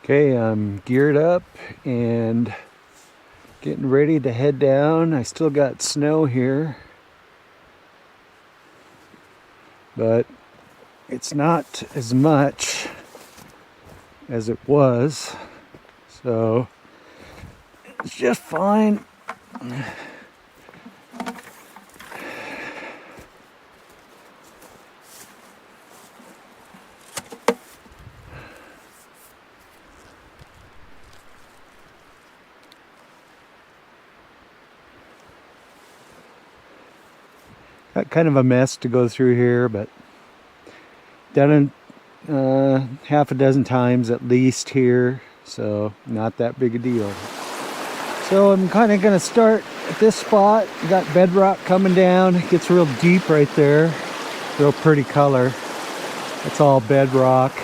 Okay, I'm geared up and getting ready to head down. I still got snow here, but it's not as much as it was, so it's just fine. Got kind of a mess to go through here, but done it half a dozen times at least here, so not that big a deal. So I'm kind of going to start at this spot. Got bedrock coming down. It gets real deep right there. Real pretty color. It's all bedrock.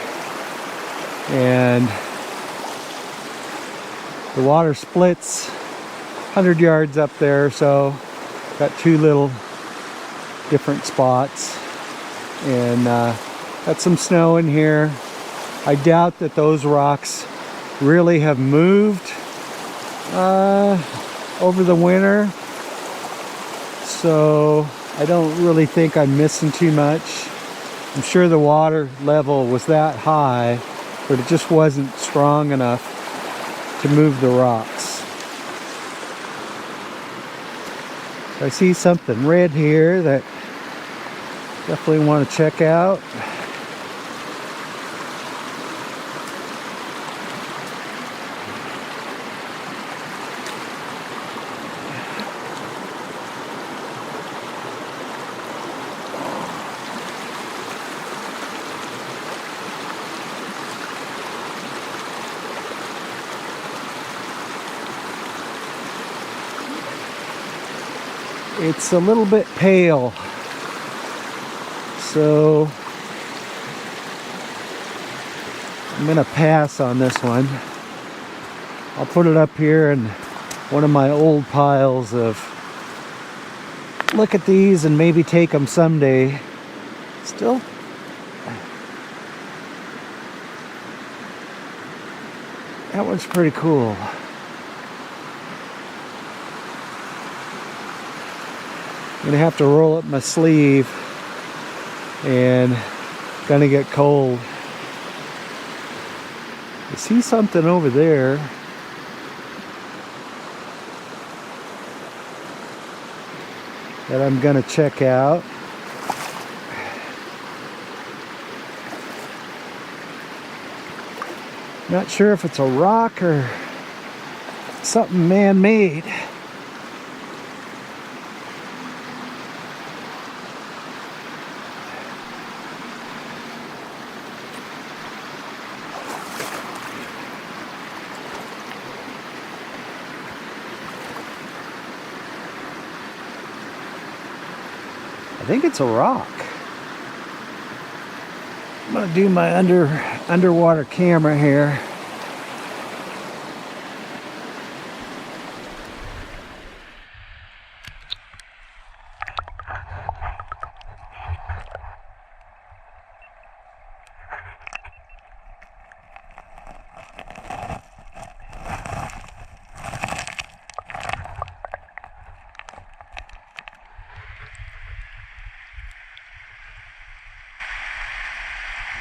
And the water splits 100 yards up there, so got two little different spots. And got some snow in here. I doubt that those rocks really have moved over the winter, so I don't really think I'm missing too much. I'm sure the water level was that high, but it just wasn't strong enough to move the rocks. So I see something red here that definitely want to check out. It's a little bit pale, so I'm gonna pass on this one. I'll put it up here in one of my old piles of look at these and maybe take them someday. Still, that one's pretty cool. I'm gonna have to roll up my sleeve, and it's gonna get cold. I see something over there. That I'm gonna check out. Not sure if it's a rock or something man-made. I think it's a rock. I'm gonna do my underwater camera here.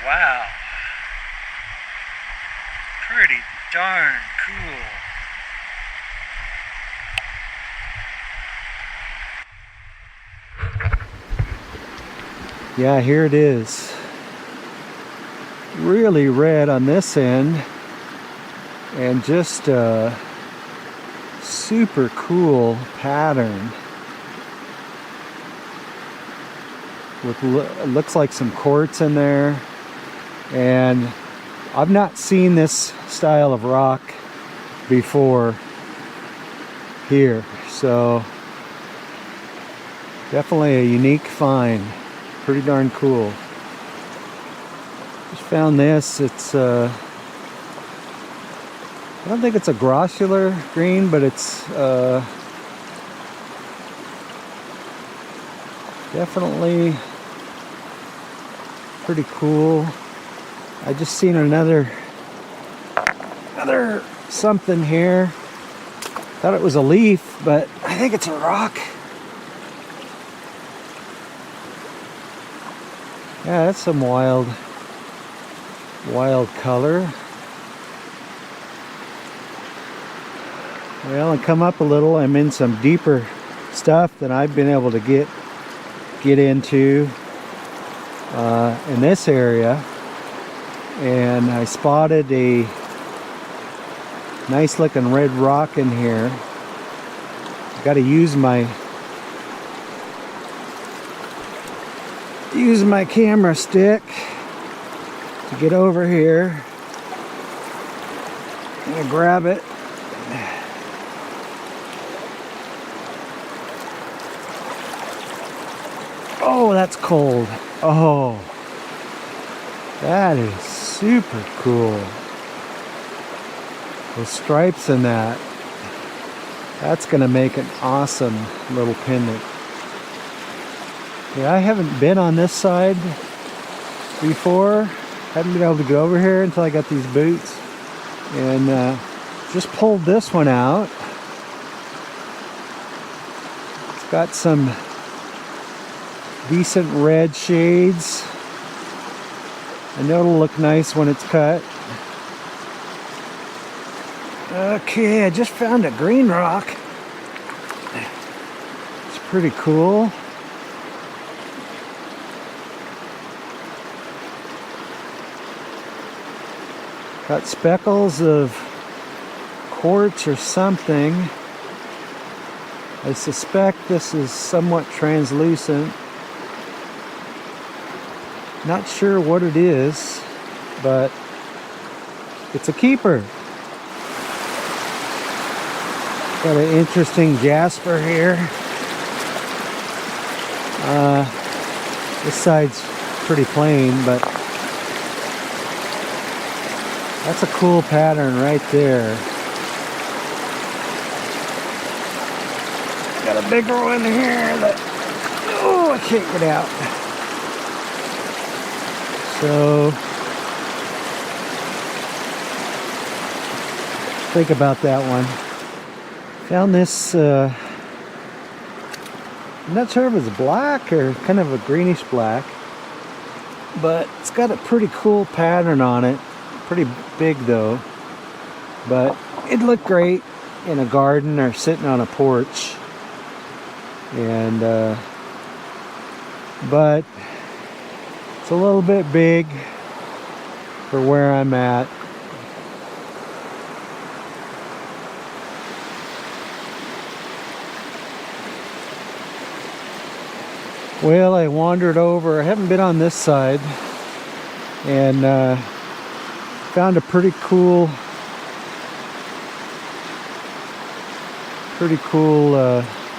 Wow, pretty darn cool. Yeah, here it is. Really red on this end, and just a super cool pattern with looks like some quartz in there. And I've not seen this style of rock before here, so definitely a unique find. Pretty darn cool. Just found this. It's I don't think it's a grossular green, but it's definitely pretty cool. I just seen another another something here. Thought it was a leaf, but I think it's a rock. Yeah, that's some wild color. Well, I come up a little. I'm in some deeper stuff than I've been able to get into in this area, and I spotted a nice looking red rock in here. Got to use my camera stick to get over here. I'm gonna grab it. Oh, that's cold. Oh, that is super cool. Those stripes in that. That's gonna make an awesome little pendant. Yeah, I haven't been on this side before. Haven't been able to get over here until I got these boots. And just pulled this one out. It's got some decent red shades. I know it'll look nice when it's cut. Okay, I just found a green rock. It's pretty cool. Got speckles of quartz or something. I suspect this is somewhat translucent. Not sure what it is, but it's a keeper. Got an interesting jasper here. This side's pretty plain, but that's a cool pattern right there. Got a bigger one here that, oh, I can't get out. So, think about that one. Found this, I'm not sure if it's black or kind of a greenish black, but it's got a pretty cool pattern on it. Pretty big though, but it'd look great in a garden or sitting on a porch. And but it's a little bit big for where I'm at. Well, I wandered over. I haven't been on this side, and found a pretty cool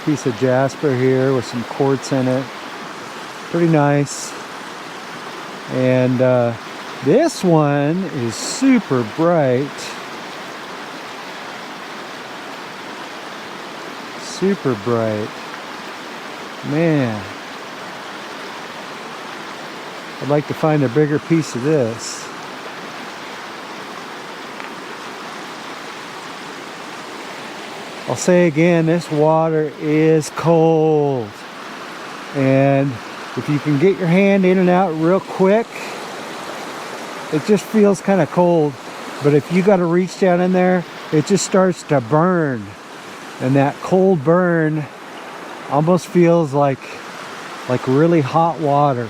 piece of jasper here with some quartz in it. Pretty nice. And this one is super bright. Super bright. Man. I'd like to find a bigger piece of this. I'll say again, this water is cold. And if you can get your hand in and out real quick, it just feels kind of cold. But if you got to reach down in there, it just starts to burn. And that cold burn almost feels like really hot water.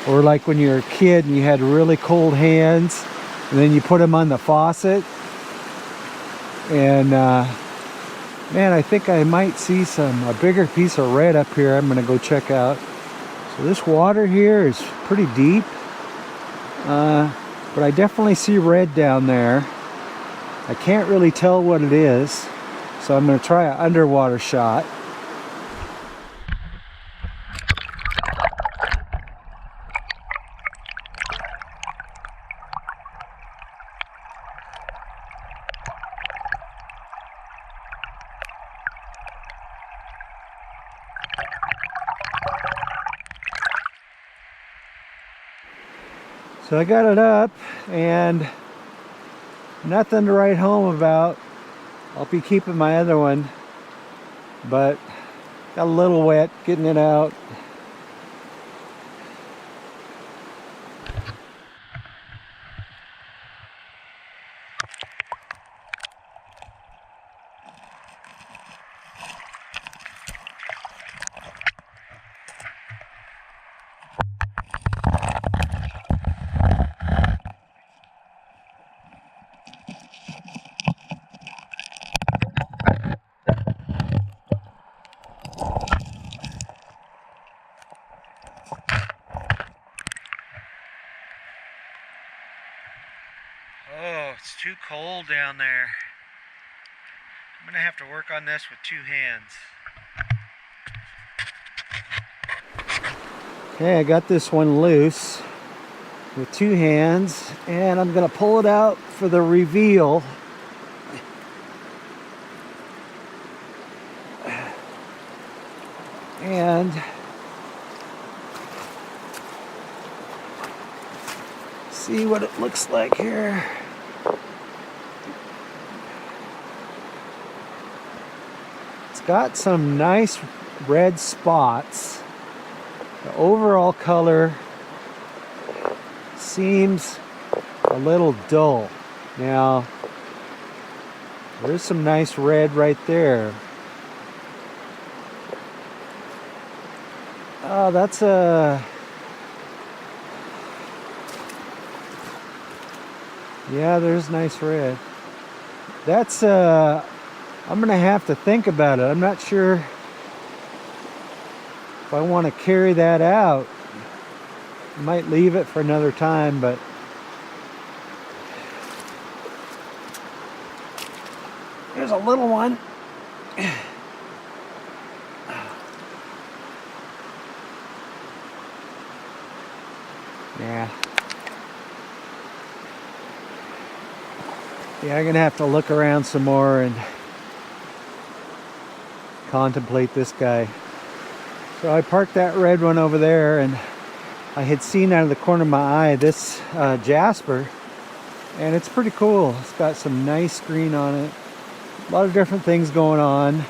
Or like when you were a kid and you had really cold hands, and then you put them on the faucet. And man, I think I might see a bigger piece of red up here. I'm gonna go check out. So this water here is pretty deep, but I definitely see red down there. I can't really tell what it is, so I'm gonna try an underwater shot. So I got it up, and Nothing to write home about. I'll be keeping my other one, but got a little wet getting it out. Oh, it's too cold down there. I'm gonna have to work on this with 2 hands. Okay, I got this one loose with 2 hands, and I'm gonna pull it out for the reveal. And see what it looks like here. It's got some nice red spots. The overall color seems a little dull. Now, there's some nice red right there. Oh, that's a... yeah, there's nice red. That's I'm gonna have to think about it. I'm not sure if I want to carry that out. I might leave it for another time, but there's a little one. Yeah. Yeah, I'm gonna have to look around some more and contemplate this guy. So I parked that red one over there, and I had seen out of the corner of my eye this jasper, and it's pretty cool. It's got some nice green on it, a lot of different things going on,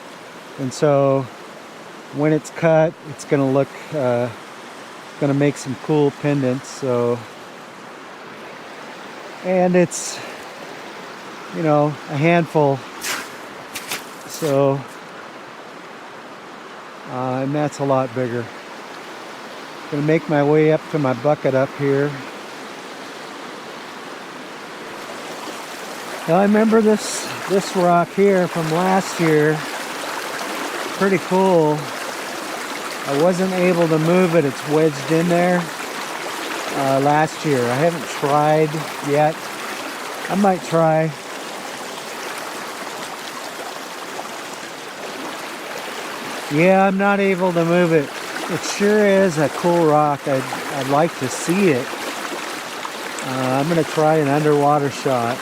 and so when it's cut, it's gonna look gonna make some cool pendants. So, and it's, you know, a handful, so and that's a lot bigger. Gonna make my way up to my bucket up here. Now, I remember this rock here from last year. Pretty cool. I wasn't able to move it. It's wedged in there last year. I haven't tried yet. I might try. Yeah, I'm not able to move it. It sure is a cool rock. I'd like to see it. I'm gonna try an underwater shot.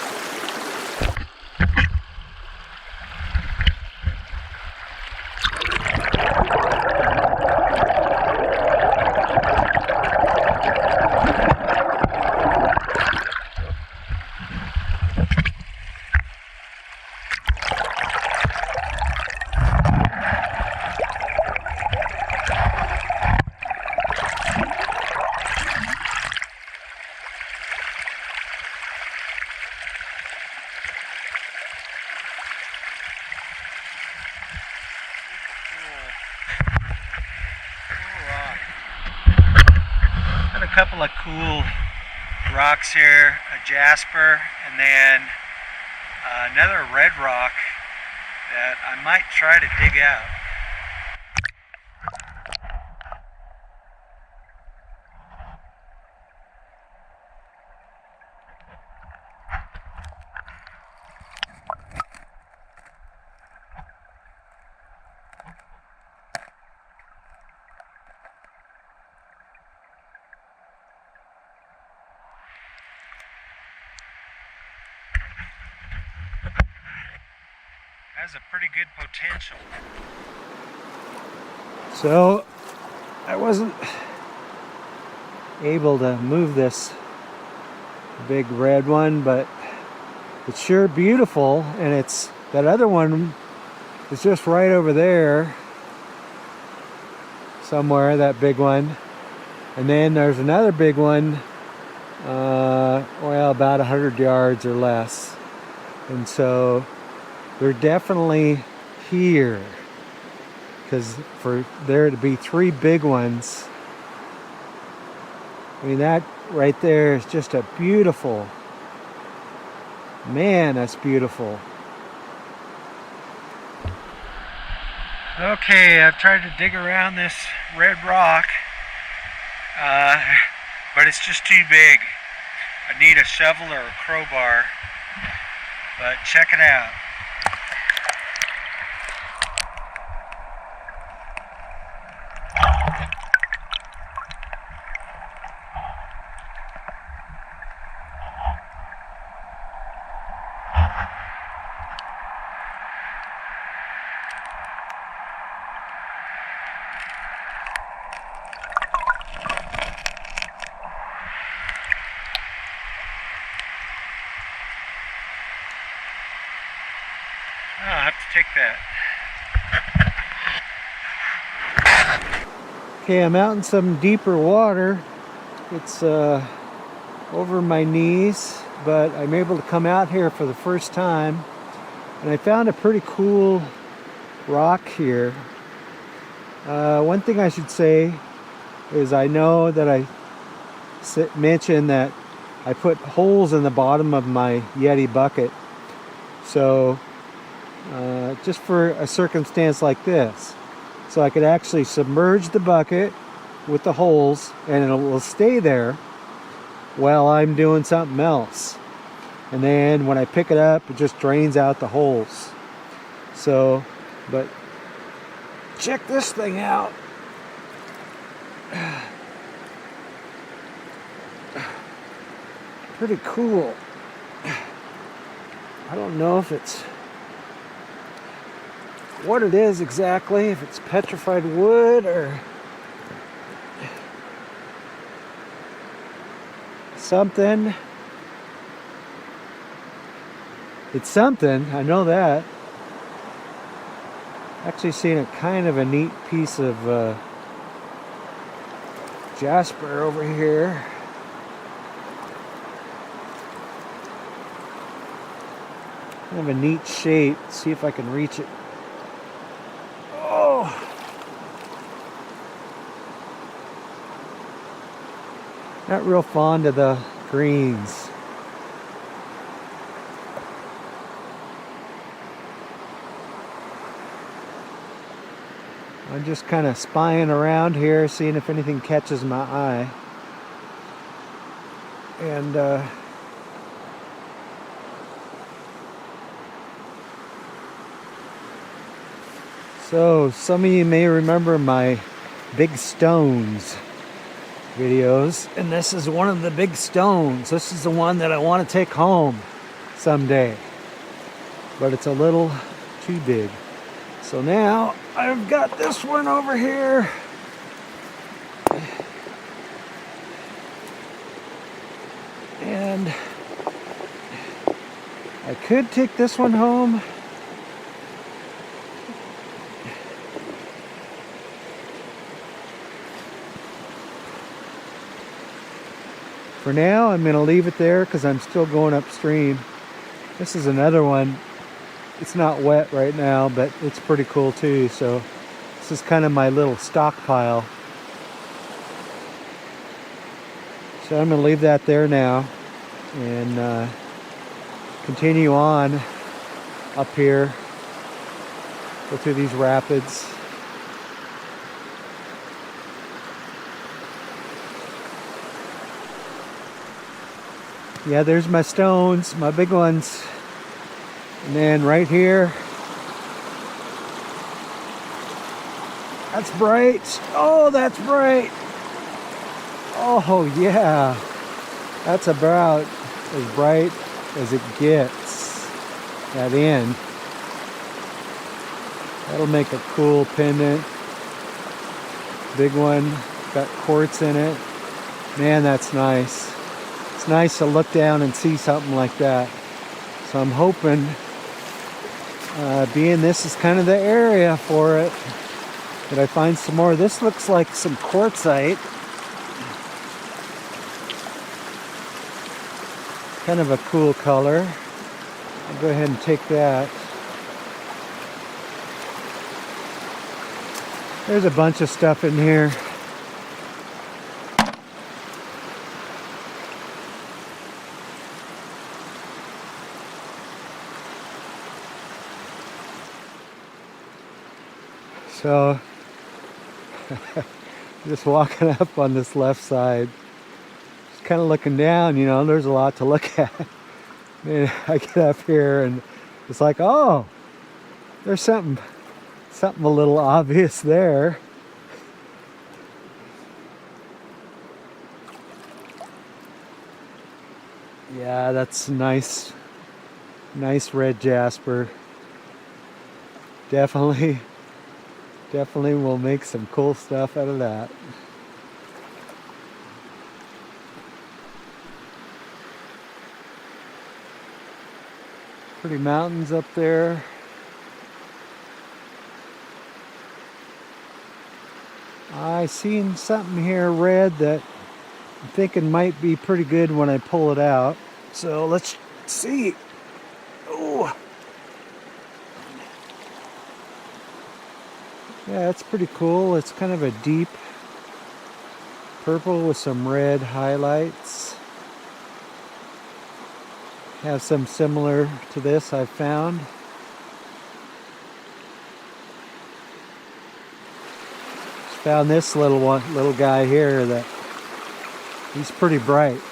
Got a couple of cool rocks here, a jasper, and then another red rock that I might try to dig out. Has a pretty good potential. So I wasn't able to move this big red one, but it's sure beautiful, and it's that other one is just right over there somewhere, that big one. And then there's another big one, well, about 100 yards or less. And so they're definitely here, because for there to be 3 big ones, I mean, that right there is just a beautiful, man, that's beautiful. Okay, I've tried to dig around this red rock, but it's just too big. I need a shovel or a crowbar, but check it out. Oh, I'll have to take that. Okay, I'm out in some deeper water. It's over my knees, but I'm able to come out here for the first time. And I found a pretty cool rock here. One thing I should say is I know that I mentioned that I put holes in the bottom of my Yeti bucket. So just for a circumstance like this, so I could actually submerge the bucket with the holes and it will stay there while I'm doing something else. And then when I pick it up, it just drains out the holes. So, but check this thing out. Pretty cool. I don't know if it's what it is exactly, if it's petrified wood or something. It's something, I know that. Actually seen a kind of a neat piece of jasper over here. Kind of a neat shape. See if I can reach it. Oh! Not real fond of the greens. I'm just kind of spying around here, seeing if anything catches my eye. And so some of you may remember my big stones videos, and this is one of the big stones. This is the one that I want to take home someday, but it's a little too big. So now I've got this one over here. And I could take this one home. For now, I'm going to leave it there because I'm still going upstream. This is another one. It's not wet right now, but it's pretty cool too. So this is kind of my little stockpile. So I'm going to leave that there now and continue on up here, go through these rapids. Yeah, there's my stones, my big ones. And then right here, that's bright. Oh, that's bright. Oh, yeah. That's about as bright as it gets. That end. That'll make a cool pendant. Big one, got quartz in it. Man, that's nice. It's nice to look down and see something like that. So I'm hoping, being this is kind of the area for it, that I find some more. This looks like some quartzite. Kind of a cool color. I'll go ahead and take that. There's a bunch of stuff in here. So, just walking up on this left side, just kind of looking down, you know, there's a lot to look at. And I get up here and it's like, oh, there's something a little obvious there. Yeah, that's nice red jasper. Definitely will make some cool stuff out of that. Pretty mountains up there. I seen something here red that I'm thinking might be pretty good when I pull it out. So let's see. Oh. Yeah, it's pretty cool. It's kind of a deep purple with some red highlights. Have some similar to this I've found. Just found this little guy here that he's pretty bright.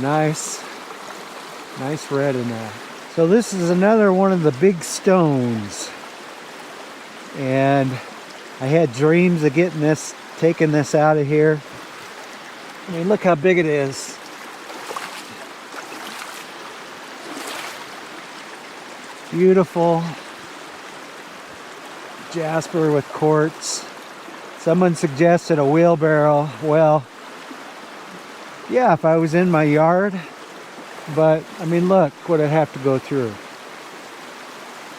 Nice red in there. So this is another one of the big stones, and I had dreams of taking this out of here. I mean, look how big it is. Beautiful jasper with quartz. Someone suggested a wheelbarrow. Well, yeah, if I was in my yard. But, I mean, look what I'd have to go through.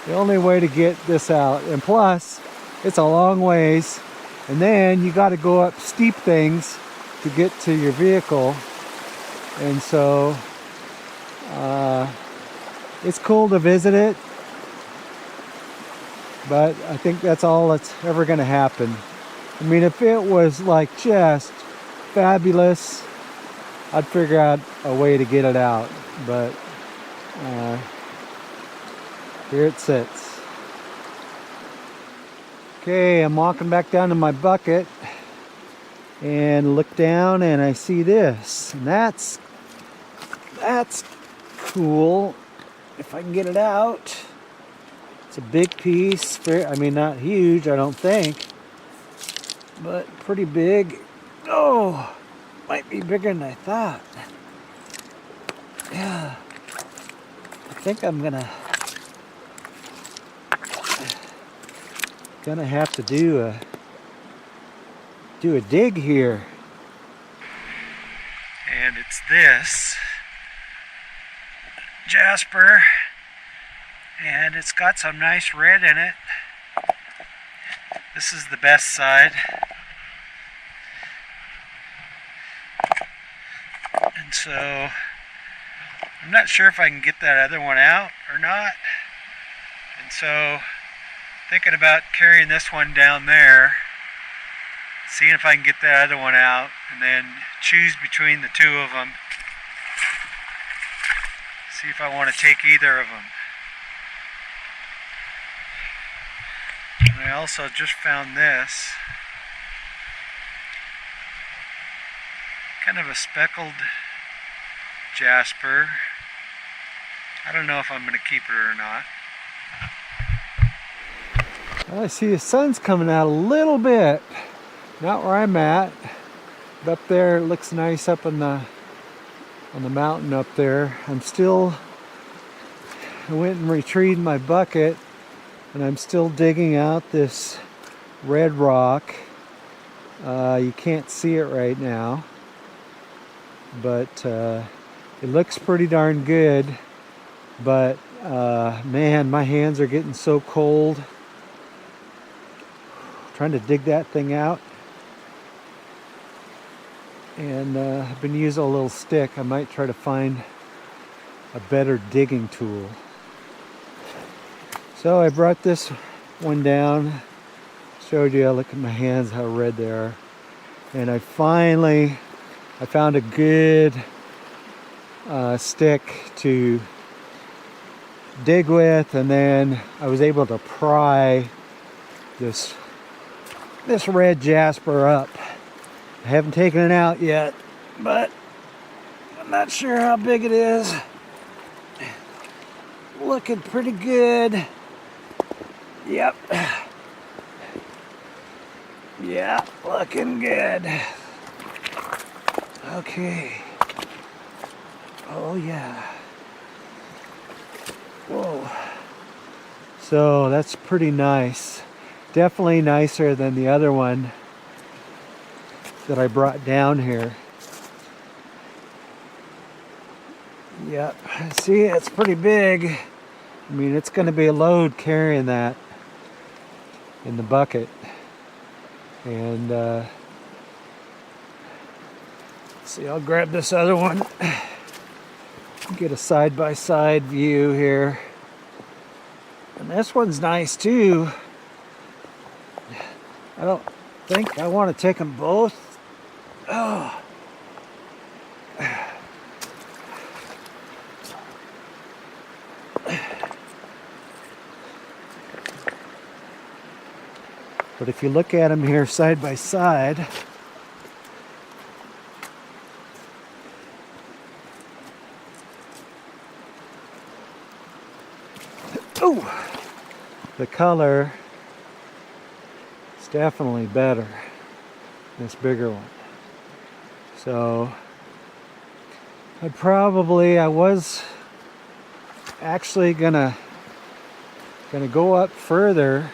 The only way to get this out, and plus, it's a long ways, and then you got to go up steep things to get to your vehicle. And so, it's cool to visit it, but I think that's all that's ever going to happen. I mean, if it was like just fabulous, I'd figure out a way to get it out, but here it sits. Okay, I'm walking back down to my bucket and look down and I see this, and that's cool. If I can get it out. It's a big piece. I mean, not huge, I don't think, but pretty big. Oh, might be bigger than I thought. Yeah, I think I'm gonna have to do a dig here. And it's this jasper, and it's got some nice red in it. This is the best side. And so I'm not sure if I can get that other one out or not. And so thinking about carrying this one down there, seeing if I can get that other one out, and then choose between the two of them. See if I want to take either of them. And I also just found this. Kind of a speckled jasper. I don't know if I'm going to keep it or not. Well, I see the sun's coming out a little bit. Not where I'm at. But up there, it looks nice up on the mountain up there. I went and retrieved my bucket, and I'm still digging out this red rock. You can't see it right now, but It looks pretty darn good, but man, my hands are getting so cold. Trying to dig that thing out. And I've been using a little stick. I might try to find a better digging tool. So I brought this one down. Showed you, look at my hands, how red they are. And I found a good stick to dig with, and then I was able to pry this red jasper up. I haven't taken it out yet, but I'm not sure how big it is. Looking pretty good. Yep. Yeah, looking good. Okay. Oh yeah. Whoa. So that's pretty nice. Definitely nicer than the other one that I brought down here. Yep. See, it's pretty big. I mean, it's going to be a load carrying that in the bucket. And see, I'll grab this other one. Get a side-by-side view here. And this one's nice too. I don't think I want to take them both. Oh. But if you look at them here side by side, oh, the color is definitely better, this bigger one. So I was actually gonna go up further,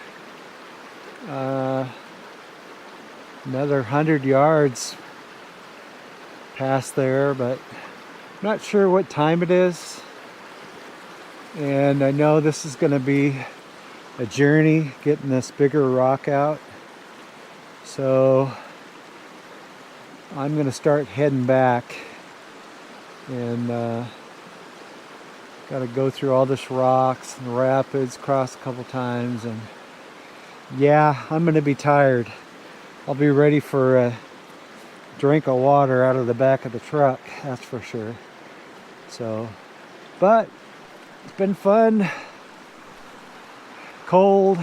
another 100 yards past there, but I'm not sure what time it is. And I know this is going to be a journey getting this bigger rock out. So I'm going to start heading back, and got to go through all this rocks and rapids, cross a couple times, and yeah, I'm going to be tired. I'll be ready for a drink of water out of the back of the truck, that's for sure. So, but it's been fun. Cold.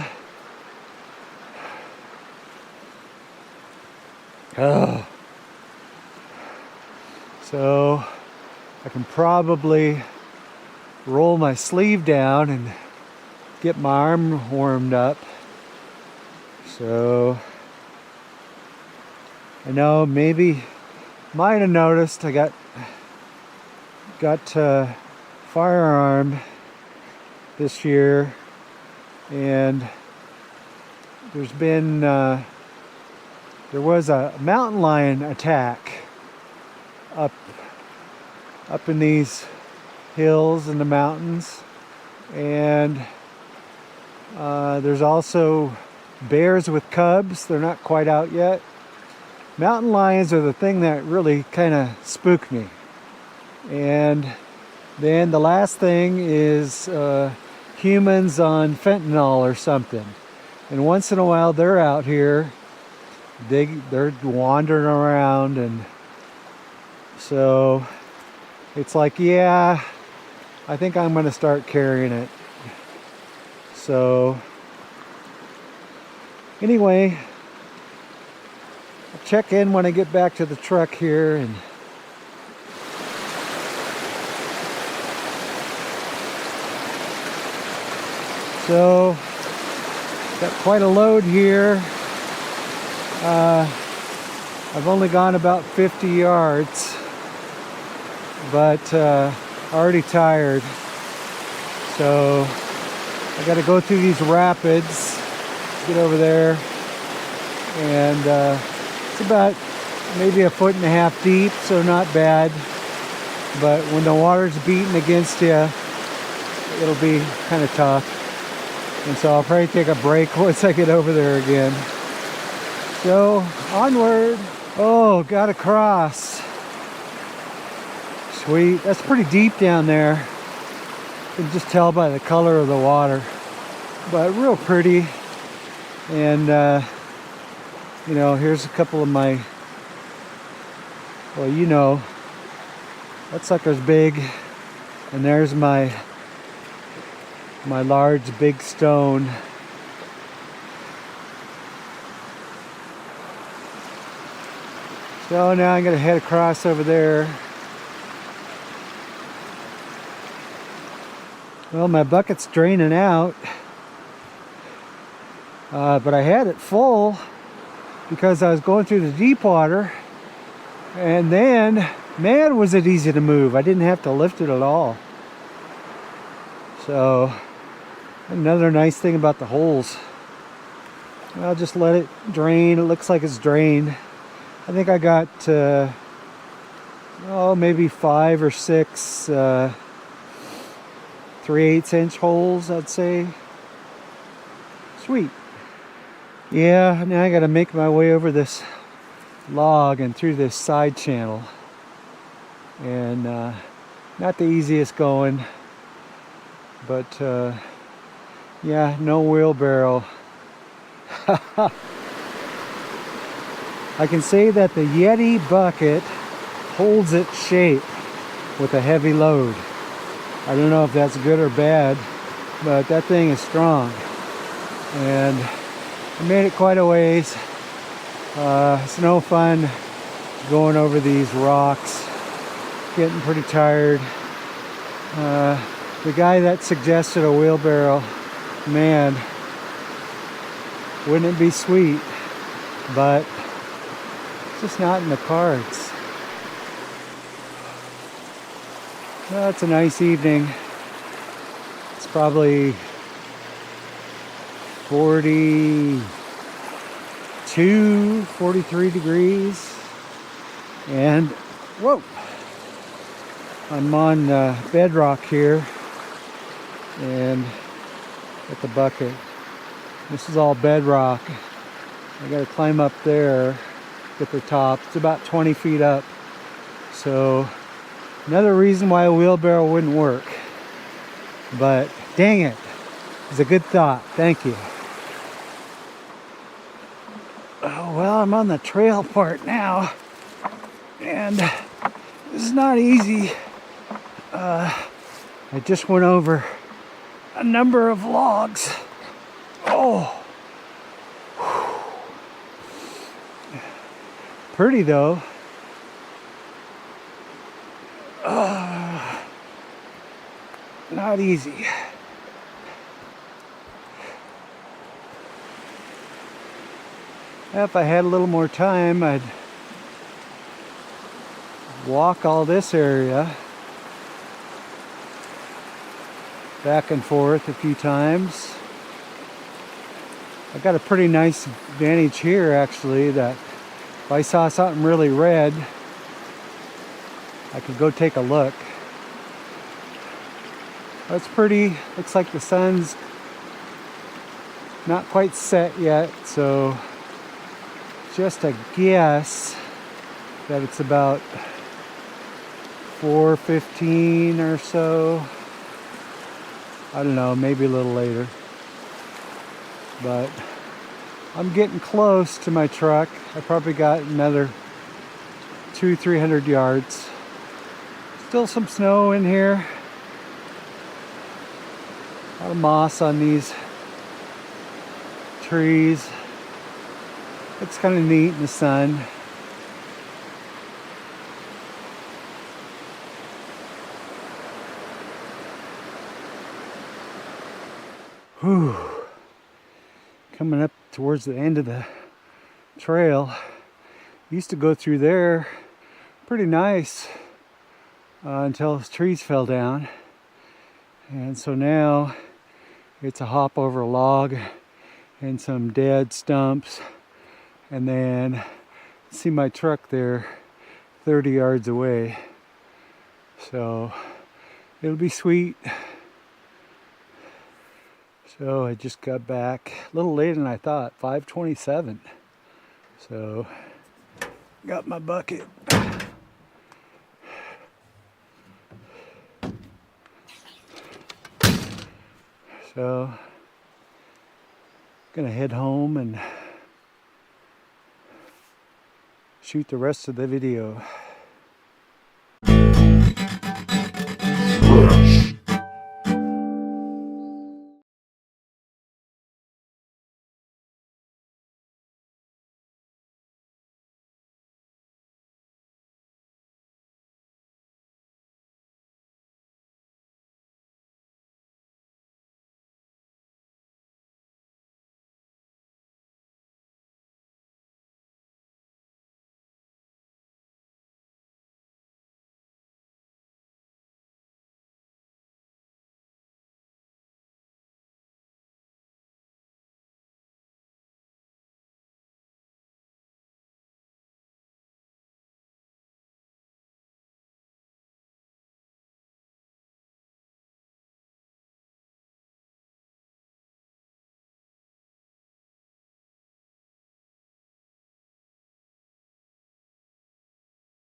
Oh. So I can probably roll my sleeve down and get my arm warmed up. So I know maybe might have noticed I got firearm this year, and there was a mountain lion attack up in these hills in the mountains, and there's also bears with cubs. They're not quite out yet. Mountain lions are the thing that really kind of spook me. And then the last thing is humans on fentanyl or something. And once in a while they're out here. They're wandering around, and so it's like, yeah, I think I'm going to start carrying it. So anyway, I'll check in when I get back to the truck here, and so got quite a load here. I've only gone about 50 yards, but already tired. So I got to go through these rapids, get over there, and it's about maybe 1.5 feet deep, so not bad. but when the water's beating against you, it'll be kind of tough. And so I'll probably take a break once I get over there again. So, onward. Oh, got across. Sweet. That's pretty deep down there. You can just tell by the color of the water. But real pretty. And, you know, here's a couple of my, well, you know, that sucker's big. And there's my large big stone. So now I'm going to head across over there. Well, my bucket's draining out, but I had it full because I was going through the deep water, and then, man, was it easy to move. I didn't have to lift it at all. So, another nice thing about the holes. I'll just let it drain. It looks like it's drained. I think I got, maybe 5 or 6 3/8 inch holes, I'd say. Sweet. Yeah, now I gotta make my way over this log and through this side channel. And not the easiest going, but yeah, no wheelbarrow. I can say that the Yeti bucket holds its shape with a heavy load. I don't know if that's good or bad, but that thing is strong. And I made it quite a ways. It's no fun going over these rocks. Getting pretty tired. The guy that suggested a wheelbarrow, man, wouldn't it be sweet? But it's just not in the cards. Well, it's a nice evening. It's probably 42, 43 degrees. And, whoa! I'm on bedrock here and at the bucket. This is all bedrock. I gotta climb up there, get the top. It's about 20 feet up. So, another reason why a wheelbarrow wouldn't work. But, dang it. It's a good thought. Thank you. Oh, well, I'm on the trail part now. And this is not easy. I just went over a number of logs. Oh. Pretty though. Not easy. If I had a little more time, I'd walk all this area back and forth a few times. I've got a pretty nice vantage here actually, that if I saw something really red, I could go take a look. That's pretty. Looks like the sun's not quite set yet, so just a guess that it's about 4:15 or so. I don't know, maybe a little later. But I'm getting close to my truck. I probably got another 200-300 yards. Still some snow in here. A lot of moss on these trees. It's kind of neat in the sun. Whew. Coming up towards the end of the trail. Used to go through there pretty nice until those trees fell down. And so now it's a hop over a log and some dead stumps. And then see my truck there 30 yards away. So it'll be sweet. So I just got back a little later than I thought, 5:27. So got my bucket. So gonna head home and shoot the rest of the video.